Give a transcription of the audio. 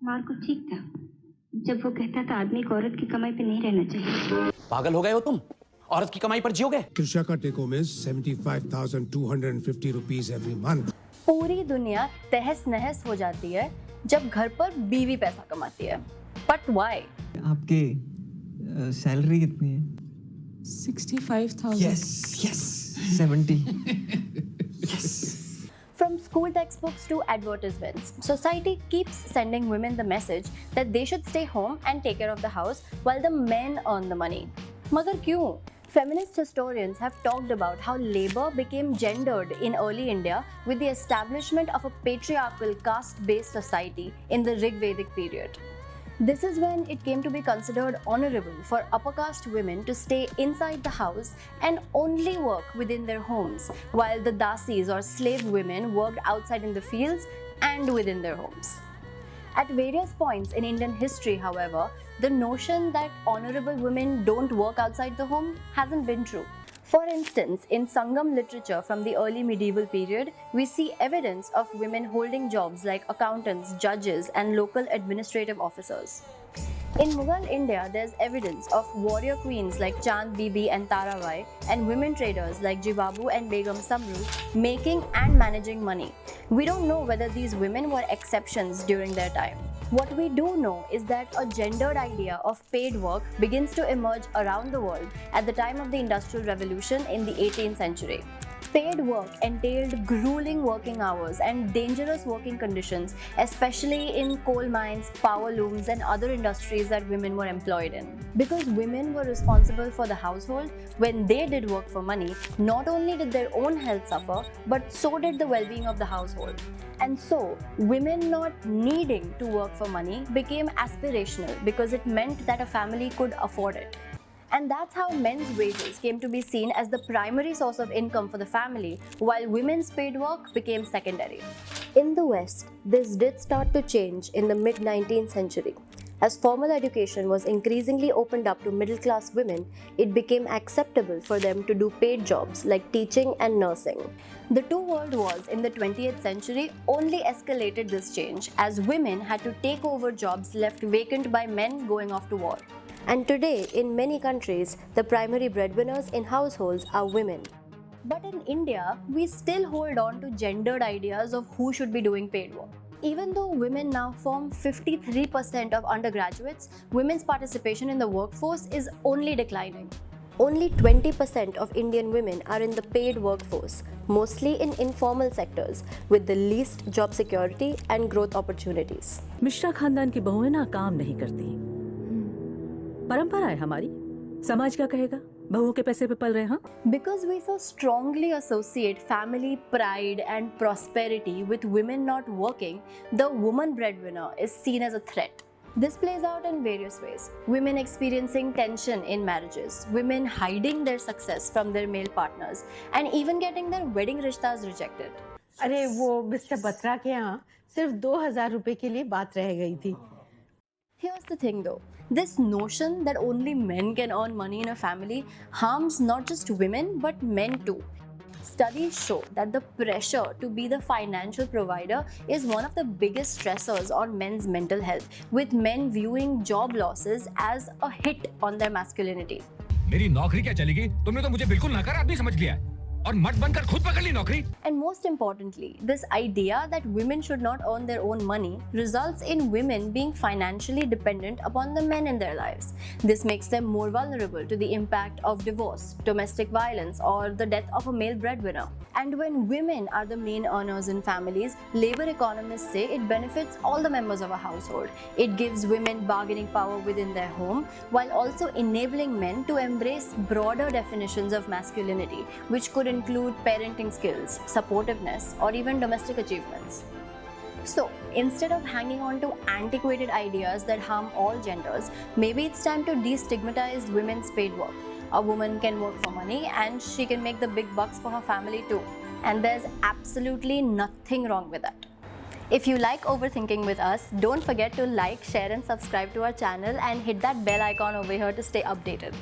Marco ठीक था जब वो कहता था आदमी को औरत की कमाई पे नहीं रहना चाहिए। पागल हो गए हो तुम? औरत की कमाई पर जियोगे? Krishna ka take home is 75,250 rupees every month. पूरी दुनिया तहस नहस हो जाती है जब घर पर बीवी पैसा कमाती है। But why? आपके सैलरी कितनी है? 65,000. Yes, 70. Yes. From school textbooks to advertisements, society keeps sending women the message that they should stay home and take care of the house while the men earn the money. मगर क्यों? Feminist historians have talked about how labor became gendered in early India with the establishment of a patriarchal caste-based society in the Rig Vedic period. This is when it came to be considered honorable for upper caste women to stay inside the house and only work within their homes, while the dasis or slave women worked outside in the fields and within their homes. At various points in Indian history, however, the notion that honorable women don't work outside the home hasn't been true. For instance, in Sangam literature from the early medieval period, we see evidence of women holding jobs like accountants, judges, and local administrative officers. In Mughal India, there's evidence of warrior queens like Chand Bibi and Tarabai, and women traders like Jibabu and Begum Samru making and managing money. We don't know whether these women were exceptions during their time. What we do know is that a gendered idea of paid work begins to emerge around the world at the time of the Industrial Revolution in the 18th century. Paid work entailed grueling working hours and dangerous working conditions, especially in coal mines, power looms, and other industries that women were employed in. Because women were responsible for the household, when they did work for money, not only did their own health suffer, but so did the well-being of the household. And so, women not needing to work for money became aspirational because it meant that a family could afford it. And that's how men's wages came to be seen as the primary source of income for the family, while women's paid work became secondary. In the West, this did start to change in the mid-19th century. As formal education was increasingly opened up to middle-class women, it became acceptable for them to do paid jobs like teaching and nursing. The two world wars in the 20th century only escalated this change, as women had to take over jobs left vacant by men going off to war. And today, in many countries, the primary breadwinners in households are women. But in India, we still hold on to gendered ideas of who should be doing paid work. Even though women now form 53% of undergraduates, women's participation in the workforce is only declining. Only 20% of Indian women are in the paid workforce, mostly in informal sectors, with the least job security and growth opportunities. Mishra खानदान की बहुएं ना काम नहीं करती। परंपरा है हमारी। समाज क्या कहेगा? बहुओं के पैसे पे पल रहे हैं? Because we so strongly associate family pride and prosperity with women not working, the woman breadwinner is seen as a threat. This plays out in various ways. Women experiencing tension in marriages, women hiding their success from their male partners, and even getting their wedding rishtas rejected. अरे वो mister Batra के यहाँ सिर्फ 2,000 रुपए के लिए बात रह गई थी। Here's the thing though, this notion that only men can earn money in a family harms not just women but men too. Studies show that the pressure to be the financial provider is one of the biggest stressors on men's mental health, with men viewing job losses as a hit on their masculinity. मेरी नौकरी क्या चलेगी? तुमने तो मुझे बिल्कुल नकार आदमी समझ लिया है और मत बनकर खुद पकड़ ली नौकरी। And most importantly, this idea that women should not earn their own money results in women being financially dependent upon the men in their lives. This makes them more vulnerable to the impact of divorce, domestic violence, or the death of a male breadwinner. And when women are the main earners in families, labor economists say it benefits all the members of a household. It gives women bargaining power within their home, while also enabling men to embrace broader definitions of masculinity, which could include parenting skills, supportiveness, or even domestic achievements. So, instead of hanging on to antiquated ideas that harm all genders, maybe it's time to destigmatize women's paid work. A woman can work for money and she can make the big bucks for her family too. And there's absolutely nothing wrong with that. If you like Overthinking with us, don't forget to like, share and subscribe to our channel and hit that bell icon over here to stay updated.